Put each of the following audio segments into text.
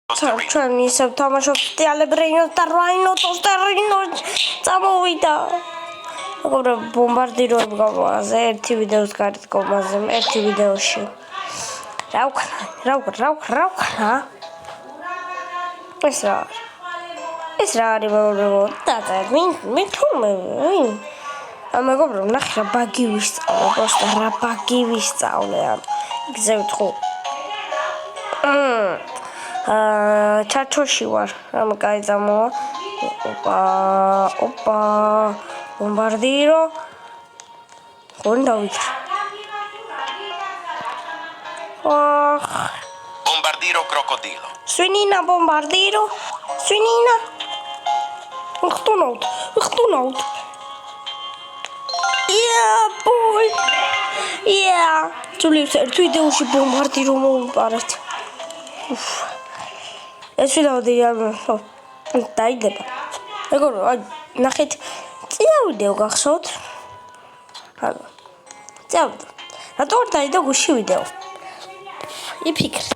ჩვენ ისევ თამაშობთ ალებრინოს და რაინოს ტოსტერინო წამოვიდა. მეგობრებო, ბომბარდიროები გავაზე ერთი ვიდეოს გარეთ კომაზე, ერთი ვიდეოში. რა ვქნა? ეს რა არის მეგობრებო? დაწერთ, ვინ თურმე, ვინ? მეგობრებო, ნახე რა ბაგი ვისწავლე, просто რა ბაგი ვისწავლე ამ გზევთ ხო? ჩარჩოში ვარ, რამე კაი წამოვა. ოპა, ბომბარდირო. ხომ დავითრ. Bombardiro crocodilo. Свинина bombardiro. Свинина. Хто-ноут. Yeah, boy. Yeah. Tulip ერთ ვიდეოში ბომბარდირო მოვიპარეთ. ეს ვიდეო დაიდება. მეგობრებო, აი ნახეთ, წინა ვიდეო გახსოვთ? წავიდა. რატო არ დაიდა გუშინ ვიდეო? იფიქრე.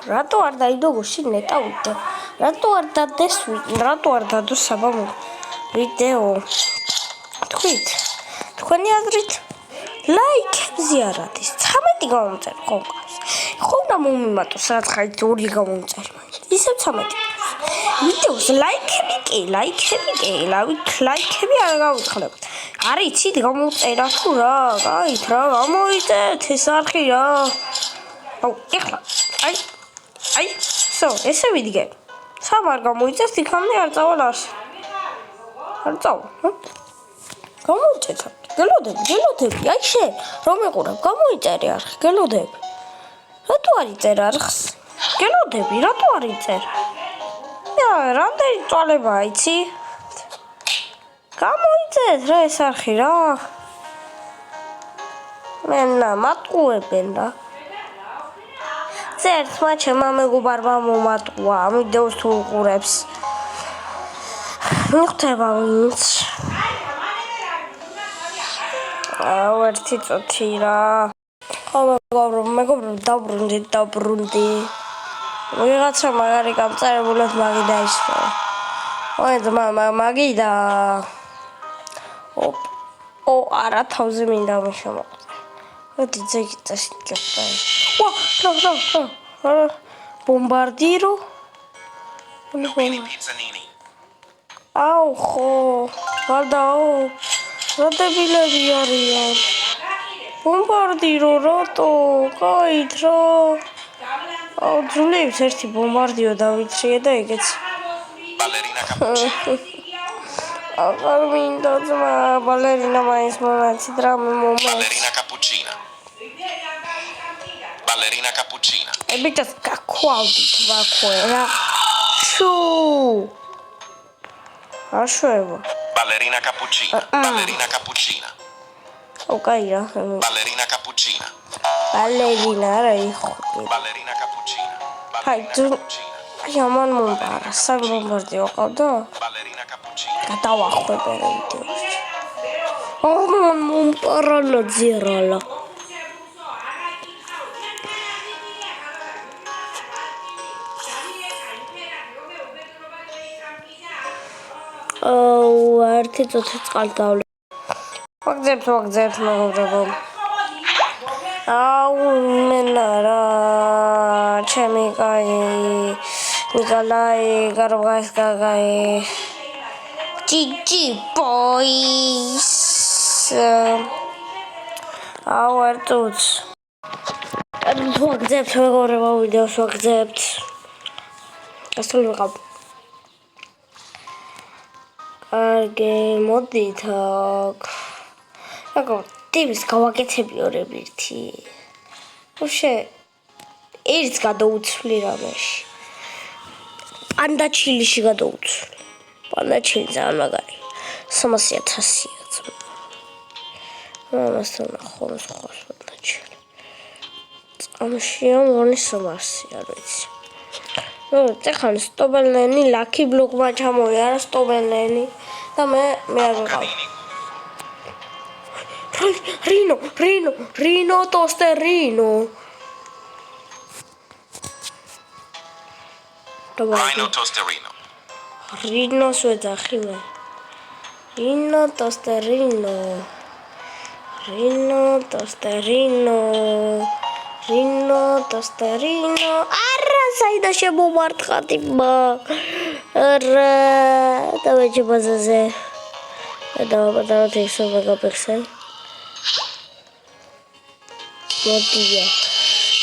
რატო არ დაიდო გუშინ ნეტა ვიდეო? რატო არ დადოს საბამო ვიდეო? თქვენი აზრით ლაიქებზე არ არის 13 გამომწერ კონკურსს. ხომ და მომიმატოს რაც ხაით 2 გამომწერ. ისევ 13. ვიდეოს ლაიქები კი, ლაიქები არ გავუთხლებთ. არ იცით გამოწერა თუ რა, გაით რა, გამოიწეთ ეს არხი რა. აუ, ეხლა. აი, ესე ვიდგე. სამ არ გამოიწეს, იქამდე არ წავალ არს. არ წავალ, გამოიწეთა. გელოდები, აი შენ, რომ ეყურებ, გამოიწერე არხი, გელოდები. რატო არ იწერ არხს? გელოდები, რატო არ იწერ? რამდენი წვალებაა, იცი? გამოიწეთ რა ეს არხი რა. მენა მატყუებენ რა. ერთმა ჩემმა მეგობარმა მომატყუა ამ ვიდეოს თუ უყურებს. მიხვდება ვინც. ერთი წუთი რა. მეგობრებო, დაბრუნდი. ვიღაცა მაგარი გამწერებულად მაგი დაისვა. ой, მაგი და არა თავზე მინდა შემოყვე. მოდი ძეგიტას ჭოხტა. Bombardiro. აუ ხო, გარდაო. რა დებილები არიან. Bombardiro რატო? გაით რა. აუ ძულებს ერთი ბომბარდიო დავითრიე და ეგეც. Ballerina cappuccina. აღარ მინდა ძმა, ბალერინა მაინც მომაცი დრამე მომეც. Ballerina cappuccina. Ebitას გაქვალდით ვაქვე რა. შუ. აშუება. Ballerina cappuccina. ოკაი რა. Ballerina cappuccina. ბალერინა რა იყო. Ballerina cappuccina. აი ამან მომბარა, სამ ბომბარდიო ყავდა? Ballerina cappuccina. გადავახვებე რა ვიდეოში. ამან მომბარა ნაძერალა. ერთი წუთი წყალს დავლე. ვაგზებთ მეგობრებო. აუ მენა რა ჩემი კაი ნიკოლაი გარბაისკაი ჯიჯი ბოის აუ ერთუც ვაგზებთ მეგობრებო ვიდეოს ვაგზებთ ასულ ვიყავ კარგი მოდით აქ ტივის გავაკეთები ორებერთი. უშე ერთს გადაუცვლი რამეში. პანდა ჩილიში გადაუცვლი. პანდა ჩილი ძალიან მაგარი. 300,000-ია ძმა. მასთან ახოს პანდა ჩილი. წამშია მონი 300, არ ვიცი. ეხლა სტობელენი ლაკი ბლოკმა ჩამოიარა სტობელენი და მე არ ვიყავ. Rino, tosterino. Rhino Tosterino. რინოს ვეძახი მე. რინო ტოსტერინო. არა, საიდან შემომარტყა ტიპმა. არა, დავეჭი ბაზაზე. დავაპატავოთ 6 მეგაპიქსელი. მოდია.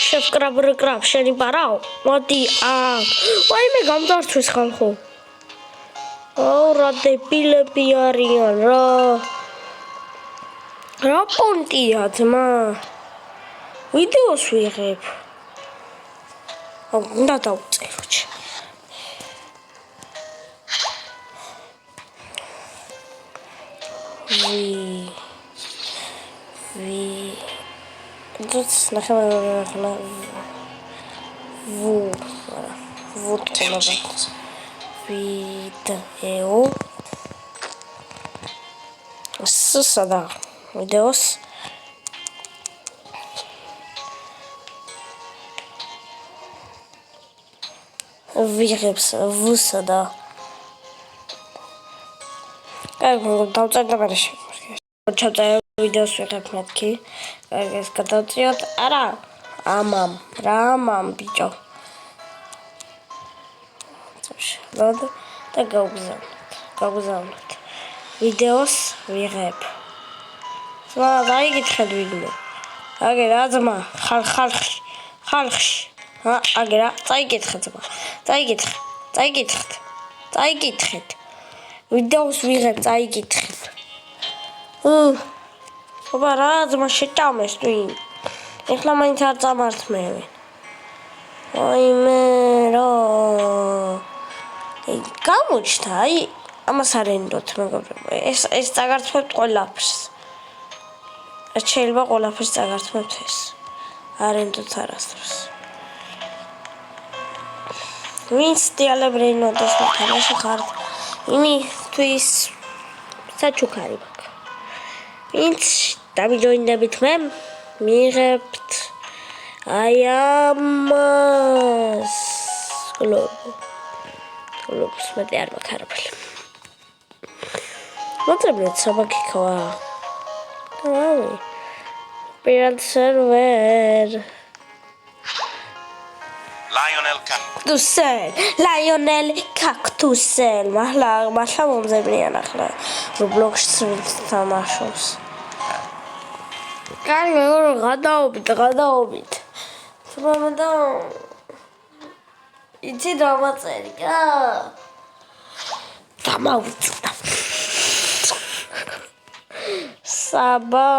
შევკრაბრკრაბ შენი პარაო. მოდი აქ. ვაიმე გამძარცვის ხალხო. რა დებილები არიან რა პონტია ძმა ვიდეოს ვიღებ უნდა დავწერო Тут нахожу вот видео сюда видеос вирус высада как мы там тогда Чата видеос ვიღებ მეთქი. ეს გადავწიოთ. არა. ამამ ბიჭო. და გავგზავნოთ. ვიდეოს ვიღებ. ძმა, დაიგითხეთ ვიდეო. აგერა ძმა, ხალხში. აგერა, წაიგითხეთ ძმა. წაიგითხეთ. ვიდეოს ვიღებ, წაიგითხეთ. ობა რა ძმა შეჭამეს twin. ეხლა მაინც არ წამართმევენ. აიმე რა. გამოჩნდა, აი ამას არ ენდოთ მეგობრებო. ეს წაგართმევთ ყველაფერს. ეს შეიძლება ყველაფერს წაგართმევთ ეს. არ ენდოთ არასდროს. ვინც დიალებრეინოდეს მოთამაშე ხართ. იმისთვის საჩუქარი ვინც დამიჯოინდებით მე მიიღებთ აი ამას გლობს მეტი არ მაქვს არაფერი მოწებნეთ საბაქიქვა დავი პირად სერვერ Lionel Cactusel მართლა მომზებნიან ახლა Roblox-ში თამაშობს კარი გადაობით სულამდა იცი დავაწერი დამავიწდა საბა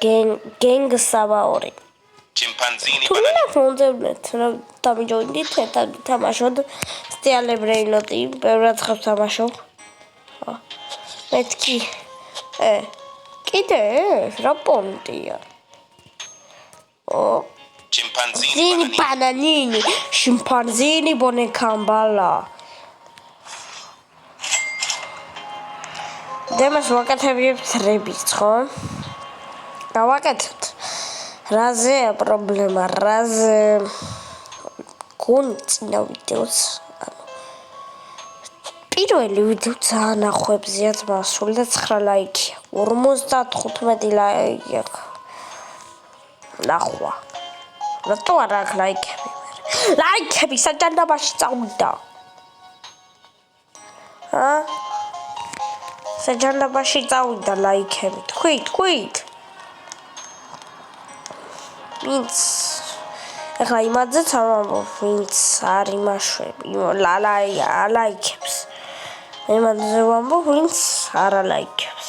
გენგ საბაორი Chimpanzini banana. მომზებნეთ რა დამიჯოინდით ერთად თამაშოთ სტიალებრეინოტი ბევრად ხავს თამაშობ მეთქი კიდე რა პონტია Chimpanzini bananini Scimpanzini bonecambala დემას ვაკეთებთ რებიც ხო გავაკეთოთ რაზეა პრობლემა რაზე გუნწინა ვიდეოს პირველი ვიდეო ძალიან ახვებზია მასული და 9 ლაიქია 55 ლაიქი აქვს ნახვა რატო არ აქვს ლაიქები საჯანდაბაში წავიდა საჯანდაბაში წავიდა ლაიქები თქვით ვინც ეხლა იმაძეც არ ვამბობ ვინც არ იმაშვები ლაიქებს იმაძე ვამბობ ვინც არ ლაიქებს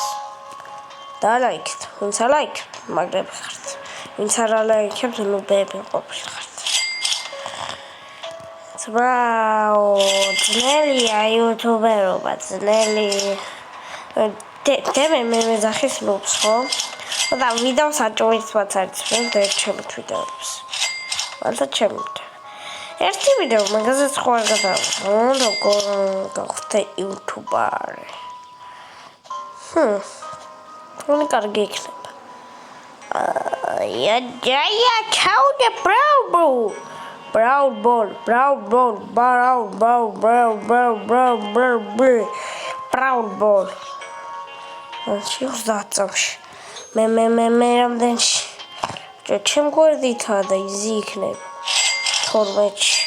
დალაიქეთ ვინც ალაიქებთ მაგრები ხართ ვინც არ ლაიქებს ნუბები ყოფილიყართ ძმაო ძნელია იუთუბერობა ძნელი დემე მე მეძახის ლობს ხო და ვიდეოს აჭოვის ვაცარცმევ და ჩემით ვიდეოებს. მალთა ჩემით. ერთი ვიდეო მაგაზეც ხო არ გადავიღო, როგორ გავხდე იუთუბარი. თუნი კარგი იქნება. ჩაუდე ბრაუბო. brown ball She was that some me რამდენში ჩემ გვერდითაა და იზი იქნება 12-ში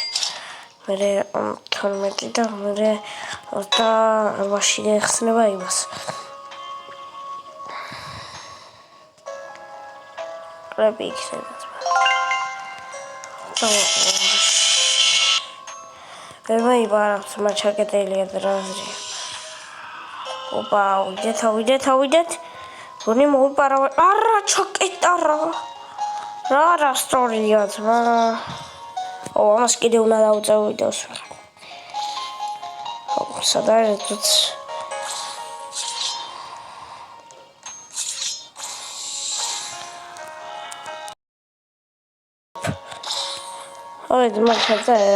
მე 12 და მე 28-ში ეხსნება იმას ყრები იქნება ვერ მეიბარავთ მაჩაკეტელია დრაზრი ოპა ვიდეთ ვინი მოვიპარავ არა ჩაკეტარა რა სტორია ძმა ამას კიდე უნდა დავუწევ ვიდეოს სადაა თუც ой ძმა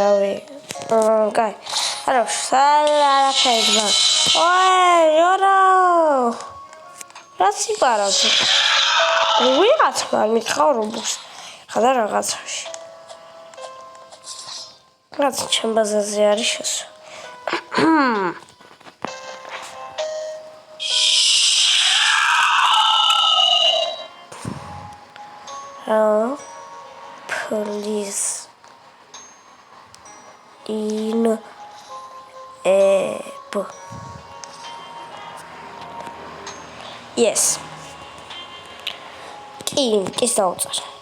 რავი კაი არა სალა ფეძმა ой იორა რა სიპარავთ ვიღაც მიყავ რობოს ხადა რაღაცაში რაც ჩემ ბაზაზე არის შესო please in app yes ის დავწერე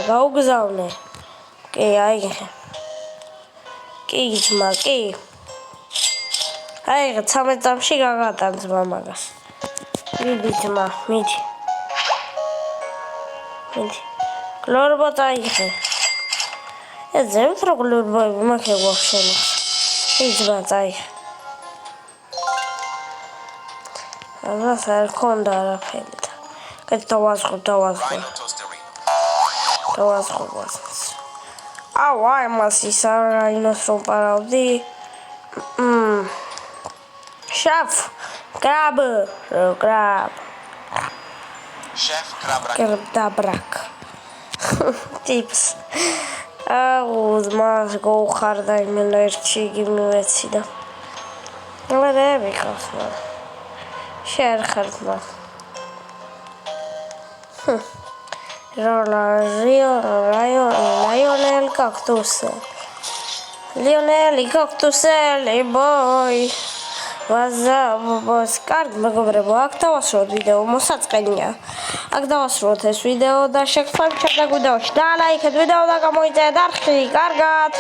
გაუგზავნე კი აი კი ძმა კი აი 13 წამში გაგატან ძმა მაგას მიდი ძმა მიდი გლორბო წაიღე ეძებთ რა გლორბოები მაქე გვაქვს ის ძმა წაიღე ამას არ ქონდა არაფერი და კეთე დავასხო აუ აი მას ის არა ინოს რომ პარავდი შაფ კრაბ Chef Krabrak. Dabrak. Tips. აუ მას გოუხარდა იმენა ერთი გიმივეცი და მე ვიყავს მაგრამ შეერხართ მას Lionel Cactus boy What's up, boss? Კარგი მეგობრებო, აქ დავასრულოთ ვიდეო, მოსაწყენია. აქ დავასრულოთ ეს ვიდეო და შეგხვდებით ჩემს ვიდეოში. და ლაიქეთ ვიდეო და გამოიწერეთ არხი. კარგად.